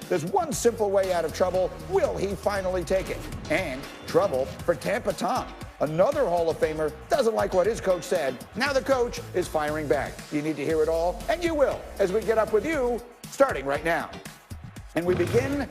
There's one simple way out of trouble. Will he finally take it? And trouble for Tampa Tom. Another Hall of Famer doesn't like what his coach said. Now the coach is firing back. You need to hear it all, and you will, as we get up with you, starting right now. And we begin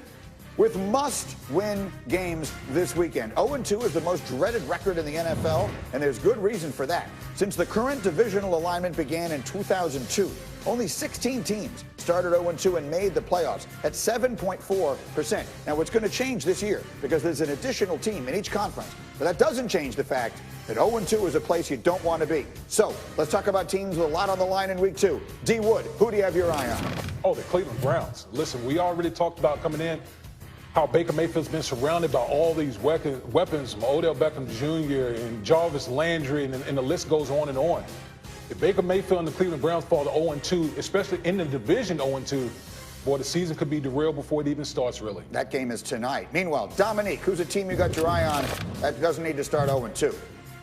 with must-win games this weekend. 0-2 is the most dreaded record in the NFL, and there's good reason for that. Since the current divisional alignment began in 2002, only 16 teams started 0-2 and made the playoffs at 7.4%. Now, what's going to change this year, because there's an additional team in each conference, but that doesn't change the fact that 0-2 is a place you don't want to be. So let's talk about teams with a lot on the line in week 2. D. Wood, who do you have your eye on? Oh, the Cleveland Browns. Listen, we already talked about coming in how Baker Mayfield's been surrounded by all these weapons from Odell Beckham Jr. and Jarvis Landry, and the list goes on and on. If Baker Mayfield and the Cleveland Browns fall to 0-2, especially in the division 0-2, boy, the season could be derailed before it even starts, really. That game is tonight. Meanwhile, Dominique, who's a team you got your eye on that doesn't need to start 0-2?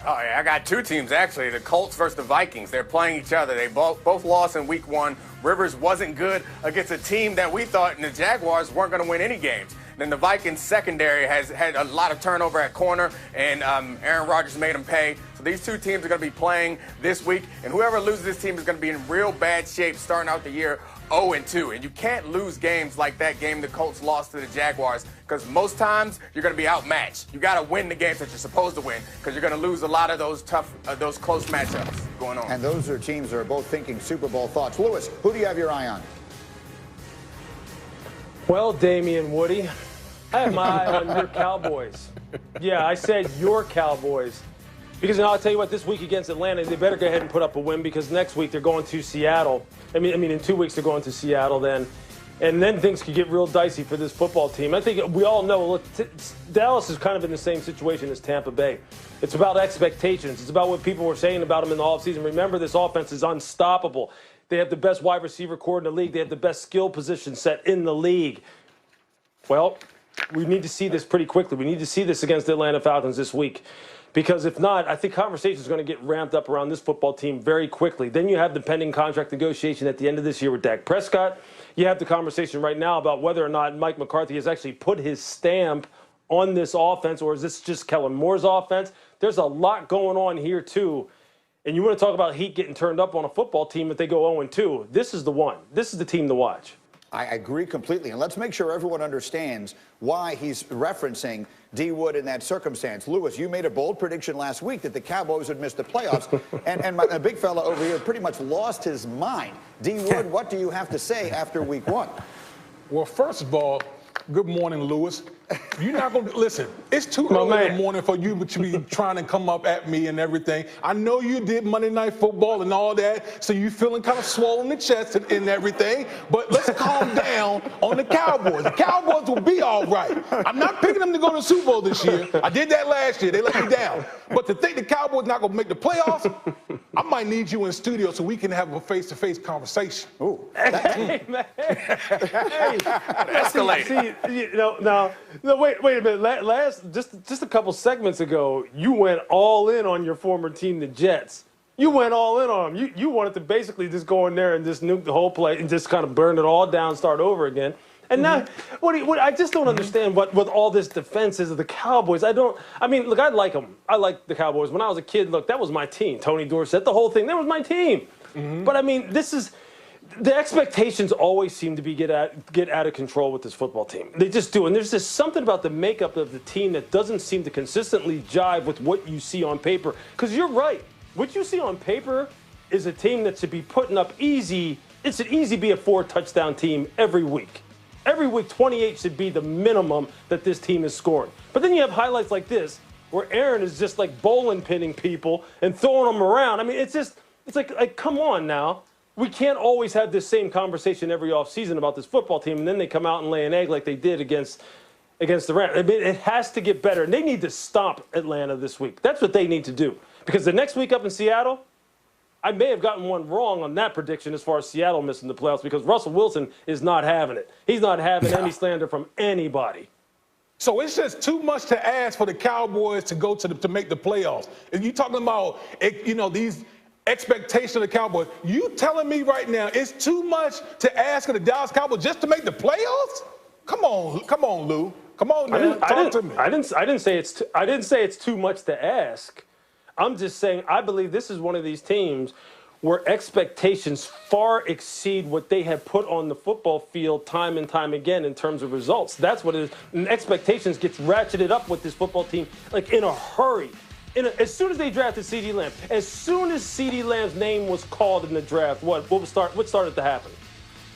Oh, yeah, I got two teams, actually. The Colts versus the Vikings. They're playing each other. They both lost in week 1. Rivers wasn't good against a team that we thought the Jaguars weren't going to win any games. Then the Vikings secondary has had a lot of turnover at corner, and Aaron Rodgers made them pay. So these two teams are going to be playing this week, and whoever loses this team is going to be in real bad shape starting out the year 0-2. And you can't lose games like that game the Colts lost to the Jaguars, because most times you're going to be outmatched. You got to win the games that you're supposed to win, because you're going to lose a lot of those those close matchups going on. And those are teams that are both thinking Super Bowl thoughts. Lewis, who do you have your eye on? Well, Damian Woody, I have my eye on your Cowboys. Yeah, I said your Cowboys. Because I'll tell you what, this week against Atlanta, they better go ahead and put up a win, because next week they're going to Seattle. I mean, in 2 weeks they're going to Seattle then. And then things could get real dicey for this football team. I think we all know, look, Dallas is kind of in the same situation as Tampa Bay. It's about expectations. It's about what people were saying about them in the offseason. Remember, this offense is unstoppable. They have the best wide receiver core in the league. They have the best skill position set in the league. Well, we need to see this pretty quickly. We need to see this against the Atlanta Falcons this week. Because if not, I think conversation is going to get ramped up around this football team very quickly. Then you have the pending contract negotiation at the end of this year with Dak Prescott. You have the conversation right now about whether or not Mike McCarthy has actually put his stamp on this offense, or is this just Kellen Moore's offense? There's a lot going on here, too. And you want to talk about heat getting turned up on a football team if they go 0-2. This is the one. This is the team to watch. I agree completely. And let's make sure everyone understands why he's referencing D. Wood in that circumstance. Lewis, you made a bold prediction last week that the Cowboys would miss the playoffs. and a big fella over here pretty much lost his mind. D. Wood, what do you have to say after week 1? Well, first of all, good morning, Lewis. You're not going to listen. It's too early in the morning for you to be trying to come up at me and everything. I know you did Monday Night Football and all that, so you're feeling kind of swollen in the chest and everything. But let's calm down on the Cowboys. The Cowboys will be all right. I'm not picking them to go to the Super Bowl this year. I did that last year. They let me down. But to think the Cowboys not going to make the playoffs, I might need you in the studio so we can have a face-to-face conversation. Ooh. Hey, man. Hey. Escalated. See, no, wait a minute. Just a couple segments ago, you went all in on your former team, the Jets. You went all in on them. You wanted to basically just go in there and just nuke the whole play and just kind of burn it all down, start over again. And now, I just don't understand what all this defense is of the Cowboys. I mean, look, I like them. I like the Cowboys. When I was a kid, look, that was my team. Tony Dorsett, the whole thing, that was my team. But, I mean, the expectations always seem to be get out of control with this football team. They just do. And there's just something about the makeup of the team that doesn't seem to consistently jive with what you see on paper. Because you're right. What you see on paper is a team that should be putting up easy. It should easy be a 4-touchdown team every week. Every week, 28 should be the minimum that this team is scoring. But then you have highlights like this, where Aaron is just like bowling pinning people and throwing them around. I mean, it's like come on now. We can't always have this same conversation every offseason about this football team, and then they come out and lay an egg like they did against the Rams. I mean, it has to get better, and they need to stop Atlanta this week. That's what they need to do. Because the next week up in Seattle, I may have gotten one wrong on that prediction as far as Seattle missing the playoffs, because Russell Wilson is not having it. He's not having any slander from anybody. So it's just too much to ask for the Cowboys to go to make the playoffs. If you're talking about, these expectations of the Cowboys, you telling me right now it's too much to ask of the Dallas Cowboys just to make the playoffs? on, Lou. Come on, man. Talk to me. I didn't say it's too much to ask. I'm just saying I believe this is one of these teams where expectations far exceed what they have put on the football field time and time again in terms of results. That's what it is. And expectations gets ratcheted up with this football team like in a hurry. As soon as they drafted CeeDee Lamb, as soon as CeeDee Lamb's name was called in the draft, what started to happen?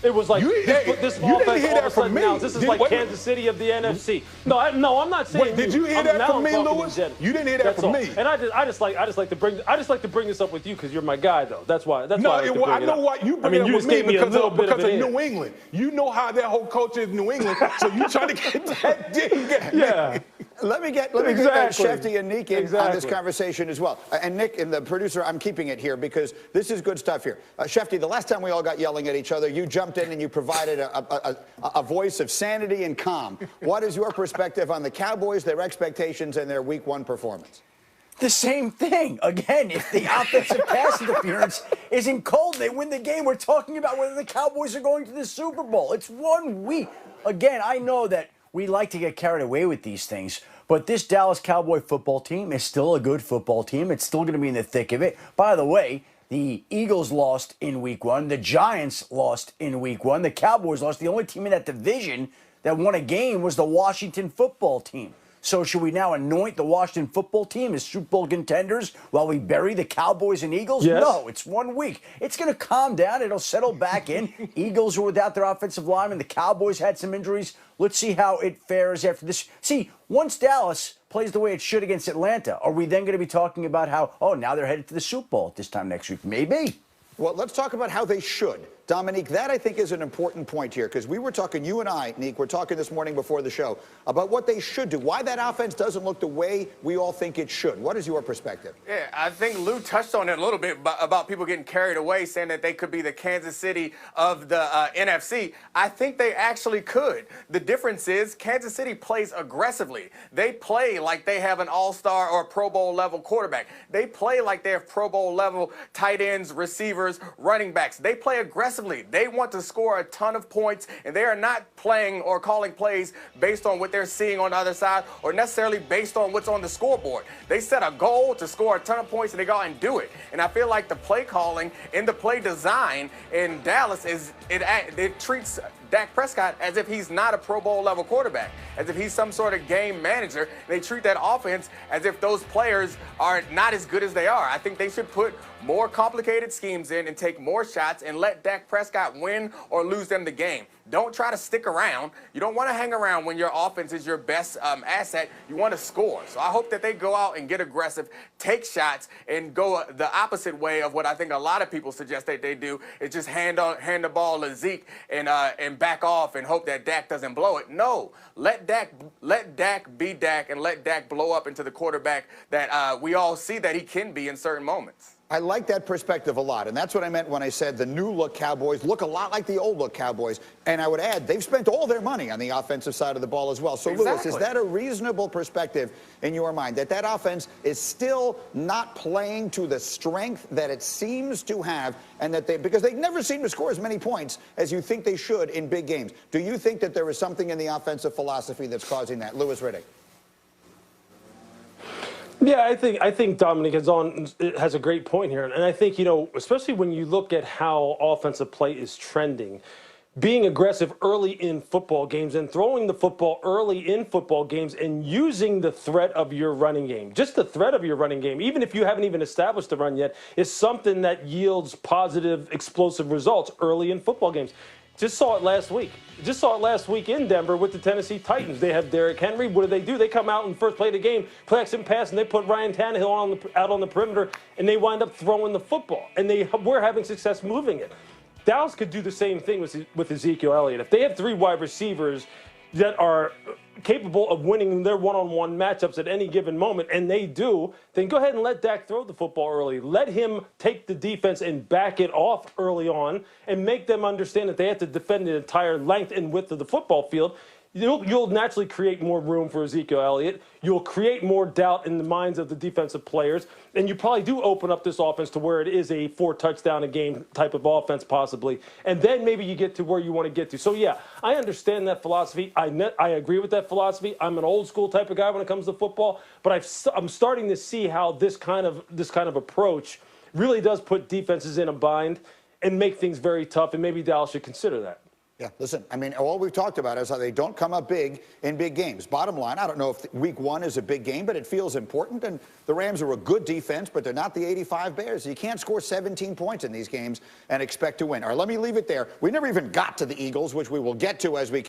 It was like this offense all of a sudden now. This is like Kansas City of the NFC. No, I'm not saying. Did you hear that from me, Lewis? You didn't hear that from me. And I just like to bring this up with you because you're my guy, though. That's why. I know why you bring it up with me because of New England. You know how that whole culture is New England, so you trying to get that dig. Yeah. Let me get Schefter and Nick in on this conversation as well. And Nick and the producer, I'm keeping it here because this is good stuff here. Schefter, the last time we all got yelling at each other, you jumped in and you provided a voice of sanity and calm. What is your perspective on the Cowboys, their expectations, and their Week 1 performance? The same thing. Again, if the offensive pass interference isn't cold, they win the game. We're talking about whether the Cowboys are going to the Super Bowl. It's 1 week. Again, I know that we like to get carried away with these things, but this Dallas Cowboy football team is still a good football team. It's still going to be in the thick of it. By the way, the Eagles lost in Week 1. The Giants lost in Week 1. The Cowboys lost. The only team in that division that won a game was the Washington football team. So should we now anoint the Washington football team as Super Bowl contenders while we bury the Cowboys and Eagles? Yes. No, it's 1 week. It's going to calm down. It'll settle back in. Eagles were without their offensive lineman. The Cowboys had some injuries. Let's see how it fares after this. See, once Dallas plays the way it should against Atlanta, are we then going to be talking about how, now they're headed to the Super Bowl at this time next week? Maybe. Well, let's talk about how they should. Dominique, that I think is an important point here because we were talking, you and I, Nick, were talking this morning before the show about what they should do, why that offense doesn't look the way we all think it should. What is your perspective? Yeah, I think Lou touched on it a little bit about people getting carried away, saying that they could be the Kansas City of the NFC. I think they actually could. The difference is Kansas City plays aggressively. They play like they have an all-star or Pro Bowl level quarterback. They play like they have Pro Bowl level tight ends, receivers, running backs. They play aggressively. They want to score a ton of points, and they are not playing or calling plays based on what they're seeing on the other side or necessarily based on what's on the scoreboard. They set a goal to score a ton of points, and they go out and do it. And I feel like the play calling and the play design in Dallas it treats Dak Prescott as if he's not a Pro Bowl level quarterback, as if he's some sort of game manager. They treat that offense as if those players are not as good as they are. I think they should put more complicated schemes in and take more shots and let Dak Prescott win or lose them the game. Don't try to stick around. You don't want to hang around when your offense is your best asset. You want to score. So I hope that they go out and get aggressive, take shots, and go the opposite way of what I think a lot of people suggest that they do, is just hand the ball to Zeke and back off and hope that Dak doesn't blow it. No, let Dak be Dak and let Dak blow up into the quarterback that we all see that he can be in certain moments. I like that perspective a lot, and that's what I meant when I said the new-look Cowboys look a lot like the old-look Cowboys. And I would add, they've spent all their money on the offensive side of the ball as well. So, exactly. Lewis, is that a reasonable perspective in your mind, that offense is still not playing to the strength that it seems to have, and that because they never seem to score as many points as you think they should in big games? Do you think that there is something in the offensive philosophy that's causing that? Lewis Riddick. Yeah, I think Dominic has a great point here. And I think, especially when you look at how offensive play is trending, being aggressive early in football games and throwing the football early in football games and using the threat of your running game, just the threat of your running game, even if you haven't even established the run yet, is something that yields positive, explosive results early in football games. Just saw it last week. Just saw it last week in Denver with the Tennessee Titans. They have Derrick Henry. What do? They come out in the first play of the game, play action pass, and they put Ryan Tannehill out on the perimeter, and they wind up throwing the football. And we're having success moving it. Dallas could do the same thing with Ezekiel Elliott. If they have 3 wide receivers that are capable of winning their one-on-one matchups at any given moment, and they do, then go ahead and let Dak throw the football early. Let him take the defense and back it off early on and make them understand that they have to defend the entire length and width of the football field. you'll naturally create more room for Ezekiel Elliott. You'll create more doubt in the minds of the defensive players, and you probably do open up this offense to where it is a 4-touchdown-a-game type of offense possibly, and then maybe you get to where you want to get to. So, yeah, I understand that philosophy. I agree with that philosophy. I'm an old-school type of guy when it comes to football, but I'm starting to see how this kind of approach really does put defenses in a bind and make things very tough, and maybe Dallas should consider that. Yeah, listen, I mean, all we've talked about is how they don't come up big in big games. Bottom line, I don't know if week 1 is a big game, but it feels important. And the Rams are a good defense, but they're not the 85 Bears. You can't score 17 points in these games and expect to win. All right, let me leave it there. We never even got to the Eagles, which we will get to as we